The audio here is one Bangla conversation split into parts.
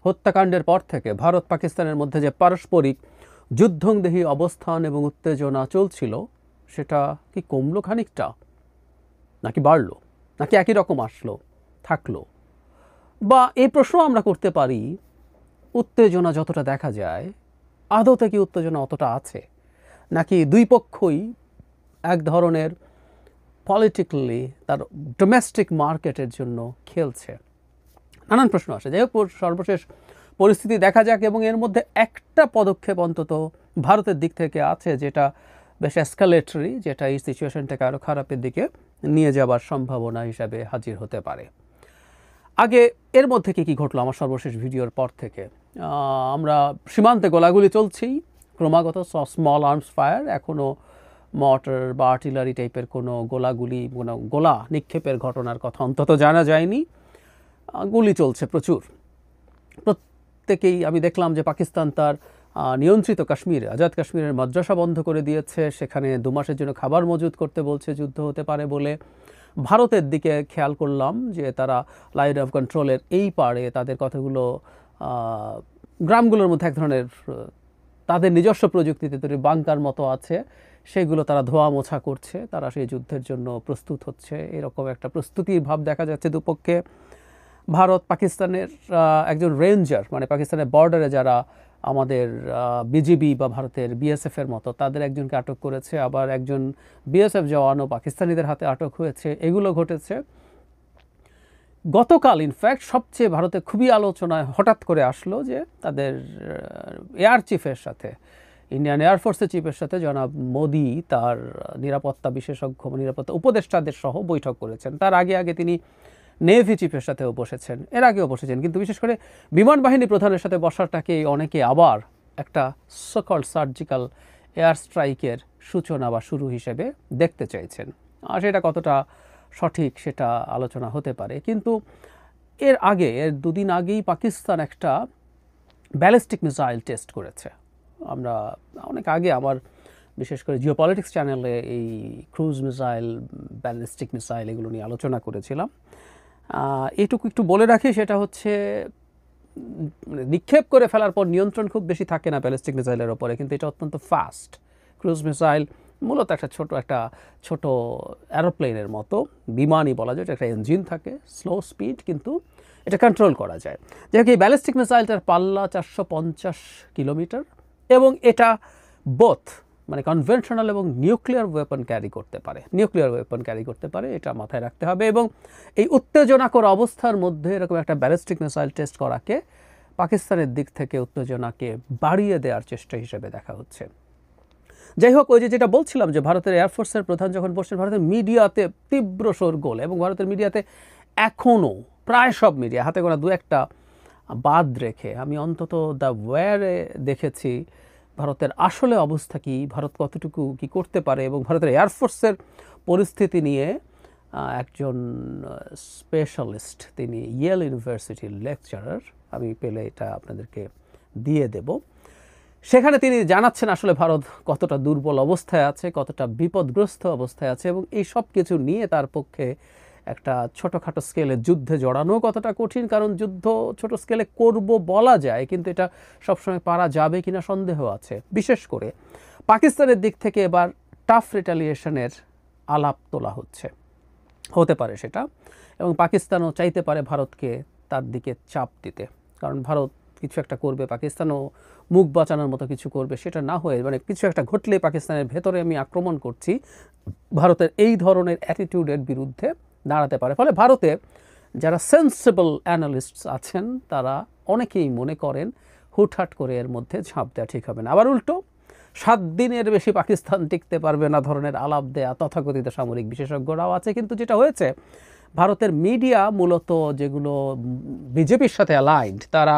হত্যাকাণ্ডের পর থেকে ভারত পাকিস্তানের মধ্যে যে পারস্পরিক যুদ্ধংদেহী অবস্থান এবং উত্তেজনা চলছিল সেটা কি কমলো খানিকটা, নাকি বাড়লো, নাকি একই রকম আসলো থাকলো? বা এই প্রশ্ন আমরা করতে পারি, উত্তেজনা যতটা দেখা যায় আদতে কি উত্তেজনা অতটা আছে, নাকি দুই পক্ষই এক ধরনের পলিটিক্যালি তার ডোমেস্টিক মার্কেটের জন্য খেলছে? নানান প্রশ্ন আসে। যাই হোক, সর্বশেষ পরিস্থিতি দেখা যাক, এবং এর মধ্যে একটা পদক্ষেপ অন্তত ভারতের দিক থেকে আছে যেটা বেশ এসকালেটরি, যেটা এই সিচুয়েশনটাকে আরও খারাপের দিকে নিয়ে যাবার সম্ভাবনা হিসাবে হাজির হতে পারে। আগে এর মধ্যে কি ঘটলো আমার সর্বশেষ ভিডিওর পর থেকে? আমরা সীমান্তে গোলাগুলি চলছেই ক্রমাগত, স্মল আর্মস ফায়ার, এখনও মর্টার বা আর্টিলারি টাইপের কোনো গোলা নিক্ষেপের ঘটনার কথা অন্তত জানা যায়নি। গুলি চলছে প্রচুর। প্রত্যেকেই আমি দেখলাম যে পাকিস্তান তার নিয়ন্ত্রিত কাশ্মীরে, আজাদ কাশ্মীরের মাদ্রাসা বন্ধ করে দিয়েছে, সেখানে 2 মাসের জন্য খাবার মজুত করতে বলছে যুদ্ধ হতে পারে বলে। ভারতের দিকে খেয়াল করলাম যে তারা লাইন অফ কন্ট্রোলের এই পারে তাদের কথাগুলো গ্রামগুলোর মধ্যে এক ধরনের তাদের নিজস্ব প্রযুক্তিতে তৈরি বাংকার মতো আছে, সেগুলো তারা ধোয়া মোছা করছে, তারা সেই যুদ্ধের জন্য প্রস্তুত হচ্ছে, এরকম একটা প্রস্তুতির ভাব দেখা যাচ্ছে দুপক্ষে। ভারত পাকিস্তানের একজন রেঞ্জার, মানে পাকিস্তানের বর্ডারে যারা আমাদের বিজিবি বা ভারতের বিএসএফের মতো, তাদের একজনকে আটক করেছে, আবার একজন বিএসএফ জওয়ানও পাকিস্তানিদের হাতে আটক হয়েছে। এগুলো ঘটেছে গতকাল। ইনফ্যাক্ট সবচেয়ে ভারতে খুবই আলোচনায় হঠাৎ করে আসলো যে তাদের এয়ার চিফের সাথে, ইন্ডিয়ান এয়ারফোর্সের চিফের সাথে জনাব মোদি তার নিরাপত্তা বিশেষজ্ঞ, নিরাপত্তা উপদেষ্টাদের সহ বৈঠক করেছেন। তার আগে তিনি নেভি চিফের সাথেও বসেছেন, এর আগেও বসেছেন, কিন্তু বিশেষ করে বিমান বাহিনী প্রধানের সাথে বসাটাকে অনেকে আবার একটা সকল সার্জিক্যাল এয়ার স্ট্রাইকের সূচনা বা শুরু হিসেবে দেখতে চাইছেন। আর সেটা কতটা সঠিক সেটা আলোচনা হতে পারে। কিন্তু এর 2 দিন আগেই পাকিস্তান একটা ব্যালিস্টিক মিসাইল টেস্ট করেছে। আমরা অনেক আগে আমার বিশেষ করে জিওপলিটিক্স চ্যানেলে এই ক্রুজ মিসাইল, ব্যালিস্টিক মিসাইল এগুলো নিয়ে আলোচনা করেছিলাম। এটুকু একটু বলে রাখি, সেটা হচ্ছে নিক্ষেপ করে ফেলার পর নিয়ন্ত্রণ খুব বেশি থাকে না ব্যালিস্টিক মিসাইলের ওপরে, কিন্তু এটা অত্যন্ত ফাস্ট। ক্রুজ মিসাইল মূলত একটা ছোট অ্যারোপ্লেনের মতো, বিমানই বলা যায়, একটা ইঞ্জিন থাকে, স্লো স্পিড, কিন্তু এটা কন্ট্রোল করা যায়। যেহেতু এই ব্যালিস্টিক মিসাইলটার পাল্লা 450 কিলোমিটার, এবং এটা বোথ মানে কনভেনশনাল এবং নিউক্লিয়ার ওয়েপন ক্যারি করতে পারে, এটা মাথায় রাখতে হবে। এবং এই উত্তেজনাকর অবস্থার মধ্যে এরকম একটা ব্যালিস্টিক মিসাইল টেস্ট করাকে পাকিস্তানের দিক থেকে উত্তেজনাকে বাড়িয়ে দেওয়ার চেষ্টা হিসেবে দেখা হচ্ছে। যাই হোক, ওই যেটা বলছিলাম যে ভারতের এয়ারফোর্সের প্রধান যখন বসছেন, ভারতের মিডিয়াতে তীব্র শোরগোল, এবং ভারতের মিডিয়াতে এখনও প্রায় সব মিডিয়া, হাতে গোনা 2-1টা বাদ রেখে আমি অন্তত দ্য ওয়্যারে দেখেছি ভারতের আসলে অবস্থা কি, ভারত কতটুকু কি করতে পারে, এবং ভারতের এয়ারফোর্সের পরিস্থিতি নিয়ে একজন স্পেশালিস্ট, তিনি ইয়েল ইউনিভার্সিটির লেকচারার, আমি পেলে এটা আপনাদেরকে দিয়ে দেব। সেখানে তিনি জানাচ্ছেন আসলে ভারত কতটা দুর্বল অবস্থায় আছে, কতটা বিপদগ্রস্ত অবস্থায় আছে, এবং এই সব কিছু নিয়ে তার পক্ষে একটা ছোটোখাটো স্কেলে যুদ্ধে জড়ানো কতটা কঠিন। কারণ যুদ্ধ ছোট স্কেলে করব বলা যায়, কিন্তু এটা সবসময় পারা যাবে কিনা সন্দেহ আছে। বিশেষ করে পাকিস্তানের দিক থেকে এবার টাফ রিটালিয়েশনের আলাপ তোলা হতে পারে সেটা, এবং পাকিস্তানও চাইতে পারে ভারতকে তার দিকে চাপ দিতে, কারণ ভারত কিছু একটা করবে, পাকিস্তানও মুখ বাঁচানোর মতো কিছু করবে, সেটা না হয়ে মানে কিছু একটা ঘটলে পাকিস্তানের ভেতরে আমি আক্রমণ করছি, ভারতের এই ধরনের অ্যাটিটিউডের বিরুদ্ধে দাঁড়াতে পারে। ফলে ভারতে যারা সেন্সিবল অ্যানালিস্টস আছেন তারা অনেকেই মনে করেন হুটহাট করে এর মধ্যে ঝাঁপ দেওয়া ঠিক হবে না। আবার উল্টো 7 দিনের বেশি পাকিস্তান টিকতে পারবে না ধরনের আলাপ দেয়া তথাকথিত সামরিক বিশেষজ্ঞরাও আছে। কিন্তু যেটা হয়েছে, ভারতের মিডিয়া মূলত যেগুলো বিজেপির সাথে অ্যালাইন্ড, তারা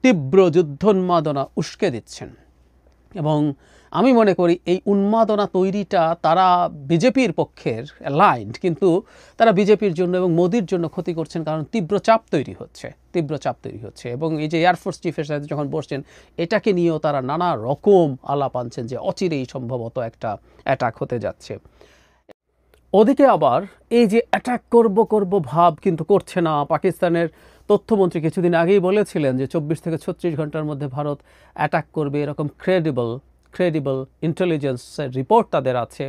তীব্র যুদ্ধোন্মাদনা উস্কে দিচ্ছেন, এবং আমি মনে করি এই উন্মাদনা তৈরিটা তারা বিজেপির পক্ষের অ্যালাইন্ড, কিন্তু তারা বিজেপির জন্য এবং মোদির জন্য ক্ষতি করছেন, কারণ তীব্র চাপ তৈরি হচ্ছে। এবং এই যে এয়ারফোর্স চিফের সাথে যখন বসছেন, এটাকে নিয়েও তারা নানা রকম আলাপ আনছেন যে অচিরেই সম্ভবত একটা অ্যাটাক হতে যাচ্ছে। ওদিকে আবার এই যে অ্যাটাক করব ভাব কিন্তু করছে না, পাকিস্তানের তথ্যমন্ত্রী কিছুদিন আগেই বলেছিলেন যে 24 থেকে 36 ঘন্টার মধ্যে ভারত অ্যাটাক করবে, এরকম ক্রেডিবল ইন্টেলিজেন্সের রিপোর্ট তাদের আছে।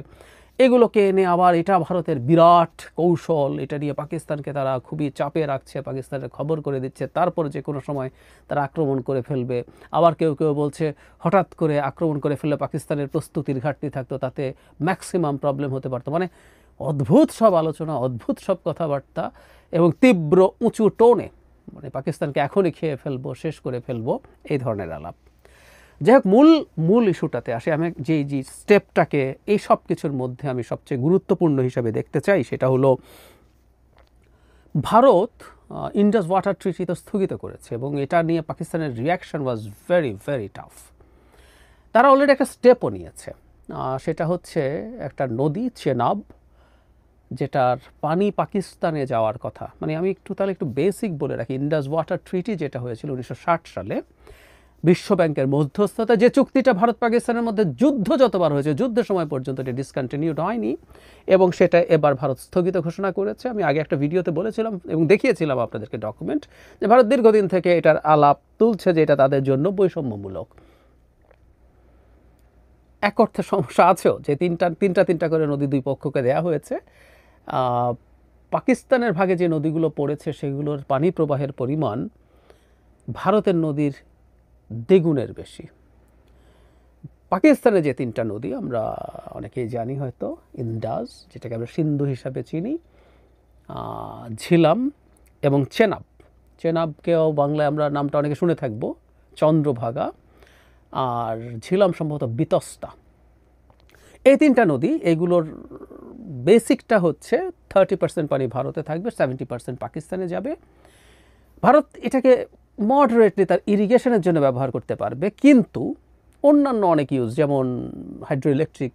এগুলোকে এনে আবার এটা ভারতের বিরাট কৌশল, এটা নিয়ে পাকিস্তানকে তারা খুবই চাপে রাখছে, পাকিস্তানের খবর করে দিচ্ছে, তারপরে যে কোনো সময় তারা আক্রমণ করে ফেলবে। আবার কেউ কেউ বলছে হঠাৎ করে আক্রমণ করে ফেললে পাকিস্তানের প্রস্তুতির ঘাটতি থাকতো, তাতে ম্যাক্সিমাম প্রবলেম হতে পারতো। মানে অদ্ভুত সব আলোচনা, অদ্ভুত সব কথাবার্তা এবং তীব্র উঁচু টোনে, মানে পাকিস্তানকে এখনই খেয়ে ফেলবো, শেষ করে ফেলবো, এই ধরনের আলাপ। যাই হোক, মূল ইস্যুটাতে আসে। আমি যে স্টেপটাকে এই সব কিছুর মধ্যে আমি সবচেয়ে গুরুত্বপূর্ণ হিসাবে দেখতে চাই, সেটা হলো ভারত ইন্ডাস ওয়াটার ট্রিটি তো স্থগিত করেছে এবং এটা নিয়ে পাকিস্তানের reaction was very very tough. তারা অলরেডি একটা স্টেপও নিয়েছে, সেটা হচ্ছে একটা নদী চেনাব, যেটার পানি পাকিস্তানে যাওয়ার কথা। মানে আমি তাহলে একটু বেসিক বলে রাখি। ইন্ডাস ওয়াটার ট্রিটি যেটা হয়েছিল 1960 সালে বিশ্বব্যাংকের মধ্যস্থতা, যে চুক্তিটা ভারত পাকিস্তানের মধ্যে যুদ্ধ যতবার হয়েছে, যুদ্ধের সময় পর্যন্ত এটি ডিসকন্টিনিউড হয়নি এবং সেটা এবার ভারত স্থগিত ঘোষণা করেছে। আমি আগে একটা ভিডিওতে বলেছিলাম এবং দেখিয়েছিলাম আপনাদেরকে ডকুমেন্ট, যে ভারত দীর্ঘদিন থেকে এটার আলাপ তুলছে যে এটা তাদের জন্য বৈষম্যমূলক। এক অর্থে সমস্যা আছেও, যে তিনটা করে নদী দুই পক্ষকে দেয়া হয়েছে। পাকিস্তানের ভাগে যে নদীগুলো পড়েছে সেগুলোর পানি প্রবাহের পরিমাণ ভারতের নদীর দ্বিগুণের বেশি। পাকিস্তানে যে তিনটা নদী আমরা অনেকেই জানি হয়তো, ইন্দাস, যেটাকে আমরা সিন্ধু হিসাবে চিনি, ঝিলাম এবং চেনাবকেও বাংলায় আমরা নামটা অনেকে শুনে থাকবো, চন্দ্রভাগা, আর ঝিলাম সম্ভবত বিতস্তা। এই তিনটা নদী, এইগুলোর বেসিকটা হচ্ছে 30% পানি ভারতে থাকবে, 70% পাকিস্তানে যাবে। ভারত এটাকে মডারেটলি তার ইরিগেশনের জন্য ব্যবহার করতে পারবে, কিন্তু অন্যান্য অনেক ইউজ, যেমন হাইড্রো ইলেকট্রিক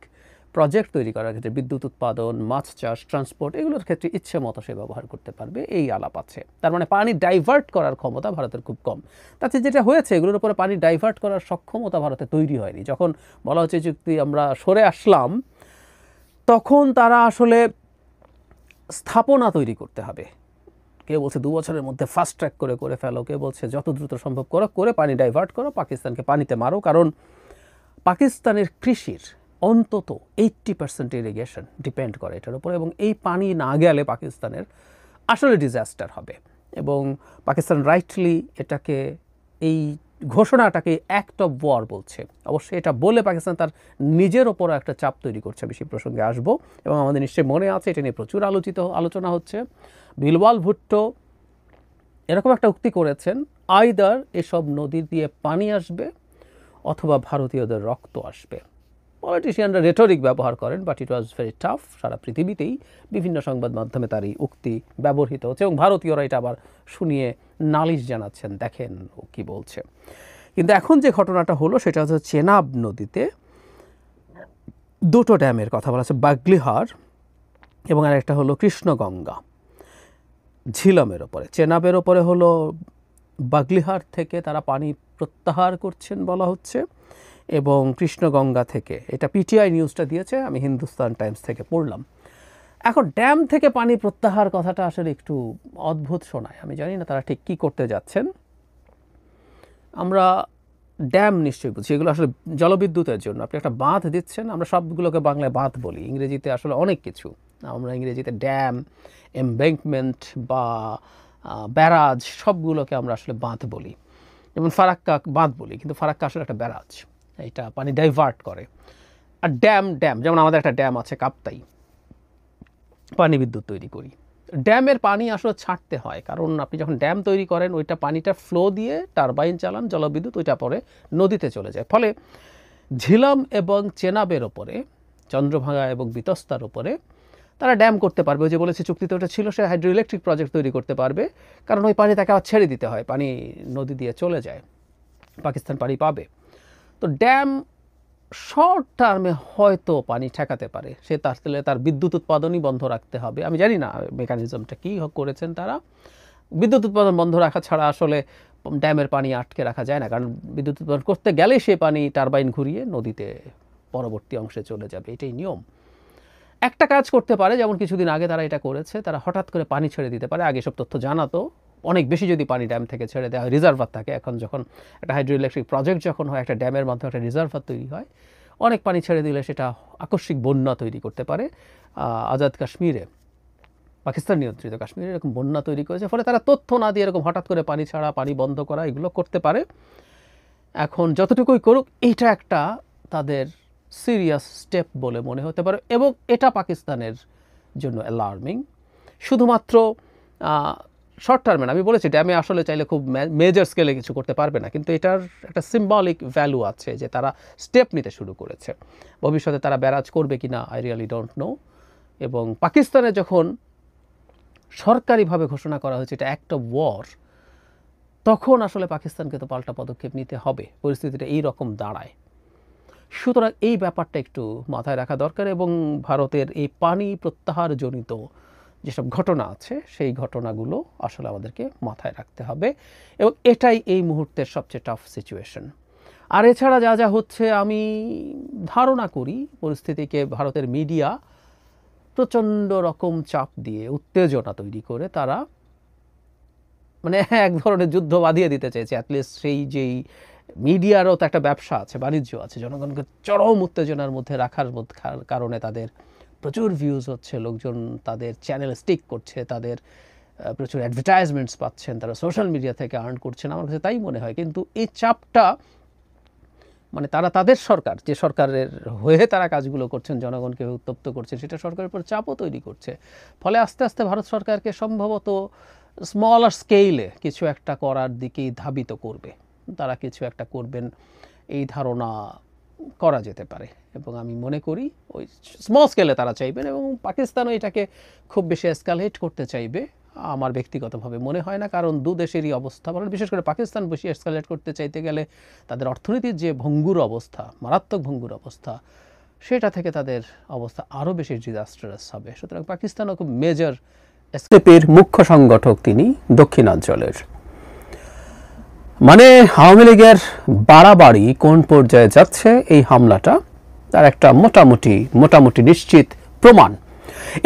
প্রজেক্ট তৈরি করার ক্ষেত্রে, বিদ্যুৎ উৎপাদন, মাছ চাষ, ট্রান্সপোর্ট, এগুলোর ক্ষেত্রে ইচ্ছে মতো সে ব্যবহার করতে পারবে, এই আলাপ আছে। তার মানে পানি ডাইভার্ট করার ক্ষমতা ভারতের খুব কম। তাতে যেটা হয়েছে, এগুলোর উপরে পানি ডাইভার্ট করার সক্ষমতা ভারতে তৈরি হয়নি। যখন বলা হচ্ছে চুক্তি আমরা সরে আসলাম, তখন তারা আসলে স্থাপনা তৈরি করতে হবে। কেউ বলছে 2 বছরের মধ্যে ফাস্ট ট্র্যাক করে ফেলো, কেউ বলছে যত দ্রুত সম্ভব করে পানি ডাইভার্ট করো, পাকিস্তানকে পানিতে মারো। কারণ পাকিস্তানের কৃষির অন্তত 80% ইরিগেশন ডিপেন্ড করে এটার উপর, এবং এই পানি না গেলে পাকিস্তানের আসলে ডিজাস্টার হবে। এবং পাকিস্তান রাইটলি এটাকে, এই ঘোষণাটাকে অ্যাক্ট অফ ওয়ার বলছে। অবশ্যই এটা বলে পাকিস্তান তার নিজের ওপরও একটা চাপ তৈরি করছে। বেশি প্রসঙ্গে আসবো, এবং আমাদের নিশ্চয়ই মনে আছে এটা নিয়ে প্রচুর আলোচনা হচ্ছে। বিলওয়াল ভুট্টো এরকম একটা উক্তি করেছেন, আইদার এসব নদী দিয়ে পানি আসবে অথবা ভারতীয়দের রক্ত আসবে। পলিটিশিয়ানরা রেটরিক ব্যবহার করেন, but it was very tough. সারা পৃথিবীতেই বিভিন্ন সংবাদ মাধ্যমে তার এই উক্তি ব্যবহৃত হচ্ছে এবং ভারতীয়রা এটা আবার শুনিয়ে নালিশ জানাচ্ছেন, দেখেন ও কী বলছে। কিন্তু এখন যে ঘটনাটা হলো সেটা হচ্ছে চেনাব নদীতে 2টো ড্যামের কথা বলা হচ্ছে, বাগলিহার এবং আরেকটা হলো কৃষ্ণগঙ্গা। ঝিলামের ওপরে, চেনাবের ওপরে হলো বাগলিহার থেকে তারা পানি প্রত্যাহার করছেন বলা হচ্ছে, এবং কৃষ্ণগঙ্গা থেকে, এটা পিটিআই নিউজটা দিয়েছে, আমি হিন্দুস্তান টাইমস থেকে পড়লাম। এখন ড্যাম থেকে পানি প্রত্যাহার কথাটা আসলে একটু অদ্ভুত শোনায়। আমি জানি না তারা ঠিক কী করতে যাচ্ছেন। আমরা ড্যাম নিশ্চয়ই বুঝি, এগুলো আসলে জলবিদ্যুতের জন্য। আপনি একটা বাঁধ দিচ্ছেন, আমরা সবগুলোকে বাংলায় বাঁধ বলি, ইংরেজিতে আসলে অনেক কিছু। আমরা ইংরেজিতে ড্যাম, এমব্যাঙ্কমেন্ট বা ব্যারাজ, সবগুলোকে আমরা আসলে বাঁধ বলি। যেমন ফারাক্কা বাঁধ বলি, কিন্তু ফারাক্কা আসলে একটা ব্যারাজ, এটা পানি ডাইভার্ট করে। আর ড্যাম যেমন আমাদের একটা ড্যাম আছে কাপ্তাই, পানি বিদ্যুৎ তৈরি করি। ড্যামের পানি আসলে ছাড়তে হয়, কারণ আপনি যখন ড্যাম তৈরি করেন ওইটা পানিটা ফ্লো দিয়ে টারবাইন চালান, জলবিদ্যুৎ, ওইটা পরে নদীতে চলে যায়। ফলে ঝিলাম এবং চেনাবের ওপরে, চন্দ্রভাগা এবং বিতস্তার ওপরে তারা ড্যাম করতে পারবে। ওই যে বলেছে চুক্তিতে ওটা ছিল, সে হাইড্রো ইলেকট্রিক প্রজেক্ট তৈরি করতে পারবে, কারণ ওই পানি তাকে আবার ছেড়ে দিতে হয়, পানি নদী দিয়ে চলে যায়, পাকিস্তান পানি পাবে। তো ড্যাম শর্ট টার্মে হয়তো পানি ঠেকাতে পারে, সে তার বিদ্যুৎ উৎপাদনই বন্ধ রাখতে হবে। আমি জানি না মেকানিজমটা কী করেছেন তারা। বিদ্যুৎ উৎপাদন বন্ধ রাখা ছাড়া আসলে ড্যামের পানি আটকে রাখা যায় না, কারণ বিদ্যুৎ উৎপাদন করতে গেলে সে পানি টারবাইন ঘুরিয়ে নদীতে পরবর্তী অংশে চলে যাবে, এটাই নিয়ম। একটা কাজ করতে পারে, যেমন কিছুদিন আগে তারা এটা করেছে, তারা হঠাৎ করে পানি ছেড়ে দিতে পারে। আগে সব তথ্য জানাতো, অনেক বেশি যদি পানি ড্যাম থেকে ছেড়ে দেওয়া হয়, রিজার্ভার থাকে, এখন যখন একটা হাইড্রো ইলেকট্রিক প্রজেক্ট যখন হয়, একটা ড্যামের মাধ্যমে একটা রিজার্ভার তৈরি হয়, অনেক পানি ছেড়ে দিলে সেটা আকস্মিক বন্যা তৈরি করতে পারে। আজাদ কাশ্মীরে, পাকিস্তান নিয়ন্ত্রিত কাশ্মীরে এরকম বন্যা তৈরি করেছে, ফলে তারা তথ্য না দিয়ে এরকম হঠাৎ করে পানি ছাড়া, পানি বন্ধ করা, এগুলো করতে পারে। এখন যতটুকুই করুক, এইটা একটা তাদের সিরিয়াস স্টেপ বলে মনে হতে পারে, এবং এটা পাকিস্তানের জন্য অ্যালার্মিং। শুধুমাত্র শর্ট টার্মে না, আমি বলেছি ড্যামে আসলে চাইলে খুব মেজর স্কেলে কিছু করতে পারবে না, কিন্তু এটার একটা সিম্বলিক ভ্যালু আছে যে তারা স্টেপ নিতে শুরু করেছে। ভবিষ্যতে তারা ব্যারাজ করবে কি না, আই রিয়েলি ডোন্ট নো। এবং পাকিস্তানে যখন সরকারিভাবে ঘোষণা করা হয়েছে এটা অ্যাক্ট অফ ওয়ার, তখন আসলে পাকিস্তানকে তো পাল্টা পদক্ষেপ নিতে হবে, পরিস্থিতিটা এই রকম দাঁড়ায়। সুতরাং এই ব্যাপারটা একটু মাথায় রাখা দরকার, এবং ভারতের এই পানি প্রত্যাহারজনিত যেসব ঘটনা আছে সেই ঘটনাগুলো আসলে আমাদেরকে মাথায় রাখতে হবে, এবং এটাই এই মুহূর্তের সবচেয়ে টাফ সিচুয়েশন। আর এছাড়া যা যা হচ্ছে, আমি ধারণা করি পরিস্থিতিকে ভারতের মিডিয়া প্রচণ্ড রকম চাপ দিয়ে, উত্তেজনা তৈরি করে তারা মানে এক ধরনের যুদ্ধ বাঁধিয়ে দিতে চাইছে। অ্যাটলিস্ট সেই যেই মিডিয়ারও তো একটা ব্যবসা আছে, বাণিজ্য আছে, জনগণকে চরম উত্তেজনার মধ্যে রাখার কারণে তাদের প্রচুর ভিউজ হচ্ছে, লোকজন তাদের চ্যানেল স্টিক করছে, তাদের প্রচুর অ্যাডভার্টাইজমেন্টস পাচ্ছেন, তারা সোশ্যাল মিডিয়া থেকে আর্ন করছেন, আমার কাছে তাই মনে হয়। কিন্তু এই চাপটা মানে তারা তাদের সরকার, যে সরকারের হয়ে তারা কাজগুলো করছেন, জনগণকে উত্তপ্ত করছে, সেটা সরকারের উপর চাপও তৈরি করছে। ফলে আস্তে আস্তে ভারত সরকারকে সম্ভবত স্মলার স্কেলে কিছু একটা করার দিকেই ধাবিত করবে, তারা কিছু একটা করবেন এই ধারণা করা যেতে পারে। এবং আমি মনে করি ওই স্মল স্কেলে তারা চাইবেন, এবং পাকিস্তানও এটাকে খুব বেশি এসকালেট করতে চাইবে আমার ব্যক্তিগতভাবে মনে হয় না, কারণ দু দেশেরই অবস্থা, বিশেষ করে পাকিস্তান বেশি এসকালেট করতে চাইতে গেলে তাদের অর্থনীতির যে ভঙ্গুর অবস্থা, মারাত্মক ভঙ্গুর অবস্থা, সেটা থেকে তাদের অবস্থা আরও বেশি ডিজাস্টারাস হবে। সুতরাং পাকিস্তানও খুব মেজর এসকেপের মুখ্য সংগঠক তিনি দক্ষিণাঞ্চলের। মানে আওয়ামী লীগের বাড়াবাড়ি কোন পর্যায়ে যাচ্ছে এই হামলাটা তার একটা মোটামুটি নিশ্চিত প্রমাণ।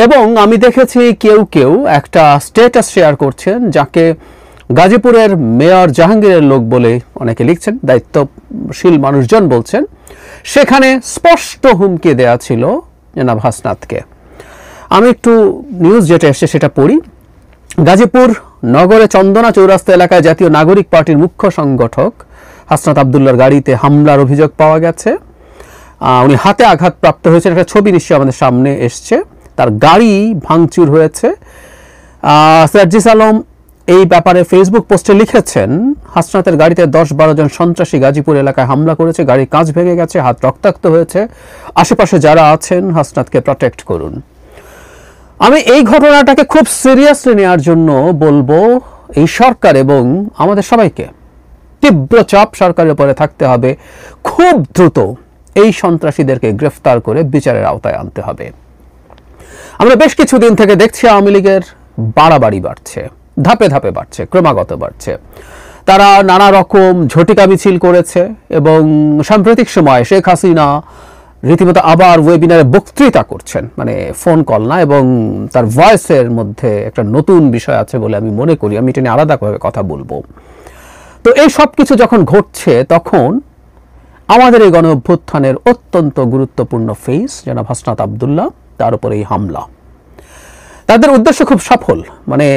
এবং আমি দেখেছি কেউ কেউ একটা স্ট্যাটাস শেয়ার করছেন, যাকে গাজীপুরের মেয়র জাহাঙ্গীরের লোক বলে অনেকে লিখছেন, দায়িত্বশীল মানুষজন বলছেন, সেখানে স্পষ্ট হুমকি দেয়া ছিল জনাব হাসনাতকে। আমি একটু নিউজ যেটা এসছে সেটা পড়ি। গাজীপুর নগরে চন্দনা চৌরাস্তা এলাকায় জাতীয় নাগরিক পার্টির মুখ্য সংগঠক হাসনাত আবদুল্লাহর গাড়িতে হামলার অভিযোগ পাওয়া গেছে। উনি হাতে আঘাতপ্রাপ্ত হয়েছেন, একটা ছবি নিশ্চয়ই আমাদের সামনে এসছে, তার গাড়ি ভাঙচুর হয়েছে। সার্জিস আলম এই ব্যাপারে ফেসবুক পোস্টে লিখেছেন, হাসনাতের গাড়িতে 10-12 জন সন্ত্রাসী গাজীপুর এলাকায় হামলা করেছে, গাড়ির কাঁচ ভেঙে গেছে, হাত রক্তাক্ত হয়েছে, আশেপাশে যারা আছেন হাসনাতকে প্রটেক্ট করুন। আমি এই ঘটনাটাকে খুব সিরিয়াসলি নেওয়ার জন্য বলবো এই সরকার এবং আমাদের সবাইকে তীব্র চাপ সরকারের উপরে থাকতে হবে, খুব দ্রুত এই সন্ত্রাসীদেরকে গ্রেফতার করে বিচারের আওতায় আনতে হবে। আমরা বেশ কিছুদিন থেকে দেখছি আওয়ামী লীগের বাড়াবাড়ি বাড়ছে, ধাপে ধাপে বাড়ছে, ক্রমাগত বাড়ছে। তারা নানা রকম ঝটিকা মিছিল করেছে, এবং সাম্প্রতিক সময় শেখ হাসিনা রীতিমতো আবার ওয়েবিনারে বক্তৃতা করছেন, মানে ফোন কল না, এবং তার ভয়েসের মধ্যে একটা নতুন বিষয় আছে বলে আমি মনে করি, আমি এটা নিয়ে আলাদাভাবে কথা বলবো। তো এই সব কিছু যখন ঘটছে, তখন আমাদের এই গণ অভ্যুত্থানের অত্যন্ত গুরুত্বপূর্ণ ফেস জনাব হাসনাত আবদুল্লাহ, তার উপরে এই হামলা, তাদের উদ্দেশ্য খুব সফল। মানে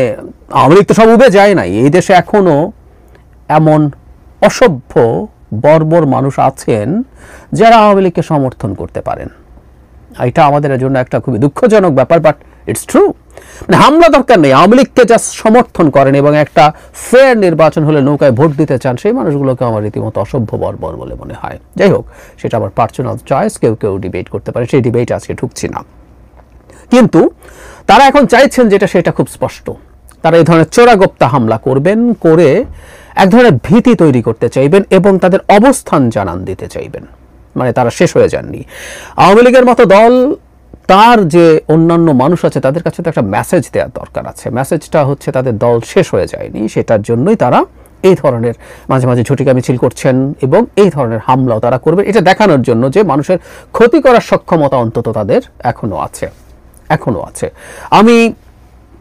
আওয়ামী লীগ তো সব উবে যায় নাই, এই দেশে এখনো এমন অসভ্য বর্বর মানুষ আছেন যারা আওয়ামী লীগকে সমর্থন করতে পারেন। এটা আমাদের জন্য একটা খুবই দুঃখজনক ব্যাপার, বাট ইটস ট্রু। মানে হামলা দরকার নেই, আওয়ামী লীগকে জাস্ট সমর্থন করেন এবং একটা ফেয়ার নির্বাচন হলে নৌকায় ভোট দিতে চান, সেই মানুষগুলোকে আমার রীতিমতো অসভ্য বর্বর বলে মনে হয়। যাই হোক, সেটা আমার পার্সোনাল চয়েস, কেউ কেউ ডিবেট করতে পারে, সেই ডিবেটে আজকে ঢুকছি না। কিন্তু তারা এখন চাইছেন যেটা, সেটা খুব স্পষ্ট, তারা এই ধরনের চোরাগোপ্তা হামলা করবেন, করে এক ধরনের ভীতি তৈরি করতে চাইবেন এবং তাদের অবস্থান জানান দিতে চাইবেন। মানে তারা শেষ হয়ে যাননি। আওয়ামী লীগের মতো দল, তার যে অন্যান্য মানুষ আছে তাদের কাছে তো একটা মেসেজ দেওয়ার দরকার আছে। মেসেজটা হচ্ছে তাদের দল শেষ হয়ে যায়নি, সেটার জন্যই তারা এই ধরনের মাঝে মাঝে ঝটিকা মিছিল করছেন এবং এই ধরনের হামলাও তারা করবে, এটা দেখানোর জন্য যে মানুষের ক্ষতি করার সক্ষমতা অন্তত তাদের এখনো আছে। আমি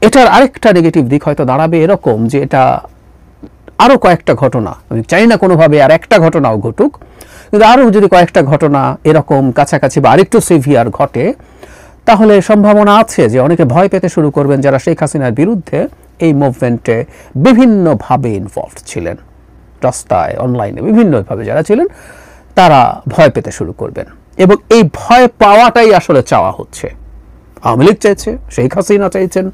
এটার আরেকটা নেগেটিভ দিক হয়তো দাঁড়াবে এরকম যে এটা আরও কয়েকটা ঘটনা, আমি চাই না কোনোভাবে আর একটা ঘটনাও ঘটুক, কিন্তু আরও যদি কয়েকটা ঘটনা এরকম কাছাকাছি বা আরেকটু সিভিয়ার ঘটে, তাহলে সম্ভাবনা আছে যে অনেকে ভয় পেতে শুরু করবেন যারা শেখ হাসিনার বিরুদ্ধে এই মুভমেন্টে বিভিন্নভাবে ইনভলভড ছিলেন, রাস্তায় অনলাইনে বিভিন্নভাবে যারা ছিলেন তারা ভয় পেতে শুরু করবেন। এবং এই ভয় পাওয়াটাই আসলে চাওয়া হচ্ছে। আওয়ামী লীগ চাইছে, শেখ হাসিনা চাইছেন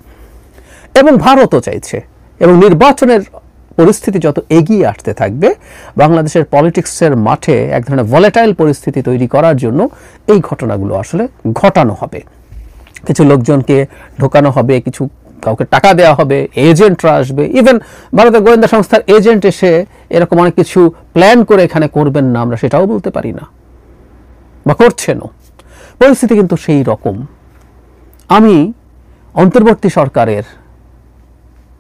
এবং ভারতও চাইছে। এবং নির্বাচনের পরিস্থিতি যত এগিয়ে আসতে থাকবে, বাংলাদেশের পলিটিক্সের মাঠে এক ধরনের ভলেটাইল পরিস্থিতি তৈরি করার জন্য এই ঘটনাগুলো আসলে ঘটানো হবে। কিছু লোকজনকে ঢোকানো হবে, কিছু কাউকে টাকা দেওয়া হবে, এজেন্টরা আসবে, ইভেন ভারতের গোয়েন্দা সংস্থার এজেন্ট এসে এরকম অনেক কিছু প্ল্যান করে এখানে করবেন না, আমরা সেটাও বলতে পারি না, বা করছেনও। পরিস্থিতি কিন্তু সেই রকম। আমি অন্তর্বর্তী সরকারের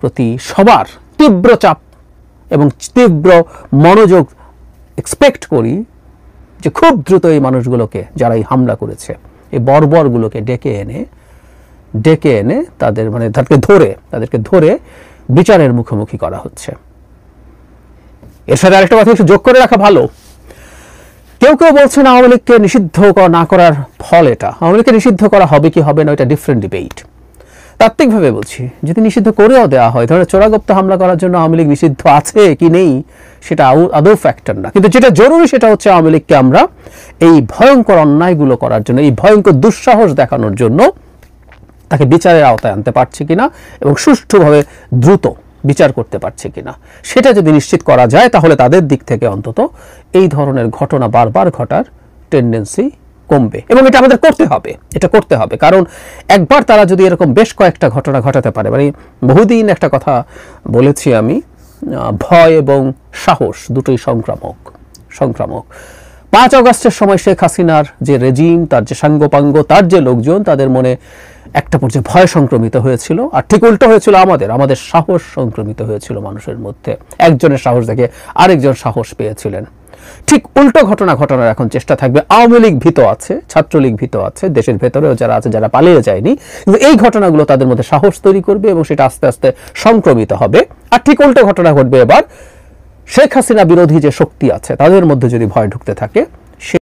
প্রতি সবার তীব্র চাপ এবং তীব্র মনোযোগ এক্সপেক্ট করি যে খুব দ্রুত এই মানুষগুলোকে, যারা এই হামলা করেছে, এই বর্বরগুলোকে ডেকে এনে তাদেরকে ধরে বিচারের মুখোমুখি করা হচ্ছে। এর সাথে আরেকটা কথা একটু যোগ করে রাখা ভালো, কেউ বলছেন আওয়ামী লীগকে নিষিদ্ধ না করার ফল এটা। আওয়ামী লীগকে নিষিদ্ধ করা হবে কি হবে না, এটা ডিফারেন্ট ডিবেট। তাত্ত্বিকভাবে বলছি, যদি নিষিদ্ধ করেও দেওয়া হয়, ধরো চোরাগোপ্তা হামলা করার জন্য আওয়ামী লীগ নিষিদ্ধ আছে কি নেই সেটা আদৌ ফ্যাক্টর না, কিন্তু যেটা জরুরি সেটা হচ্ছে আওয়ামী লীগকে আমরা এই ভয়ঙ্কর অন্যায়গুলো করার জন্য, এই ভয়ঙ্কর দুঃসাহস দেখানোর জন্য তাকে বিচারের আওতায় আনতে পারছি কিনা এবং সুষ্ঠুভাবে দ্রুত বিচার করতে পারছে কিনা, সেটা যদি নিশ্চিত করা যায়, তাহলে তাদের দিক থেকে অন্তত এই ধরনের ঘটনা বারবার ঘটার টেন্ডেন্সি কমবে। এবং এটা আমাদের করতে হবে, কারণ একবার তারা যদি এরকম বেশ কয়েকটা ঘটনা ঘটাতে পারে, মানে বহুদিন একটা কথা বলেছি আমি, ভয় এবং সাহস দুটোই সংক্রামক। 5 আগস্টের সময় শেখ হাসিনার যে রেজিম, তার যে সাঙ্গপাঙ্গ, তার যে লোকজন, তাদের মনে একটা পর্যায়ে ভয় সংক্রমিত হয়েছিল, আর ঠিক উল্টো হয়েছিল আমাদের সাহস সংক্রমিত হয়েছিল মানুষের মধ্যে। একজনের সাহস দেখে আরেকজন সাহস পেয়েছিলেন। ঠিক উল্টো ঘটনা ঘটানোর এখন চেষ্টা থাকবে। আওয়ামী লীগ ভীত আছে, ছাত্রলীগ ভীত আছে, দেশের ভেতরেও যারা আছে, যারা পালিয়ে যায়নি, কিন্তু এই ঘটনাগুলো তাদের মধ্যে সাহস তৈরি করবে এবং সেটা আস্তে আস্তে সংক্রমিত হবে। আর ঠিক উল্টো ঘটনা ঘটবে এবার শেখ হাসিনা বিরোধী যে শক্তি আছে তাদের মধ্যে যদি ভয় ঢুকতে থাকে,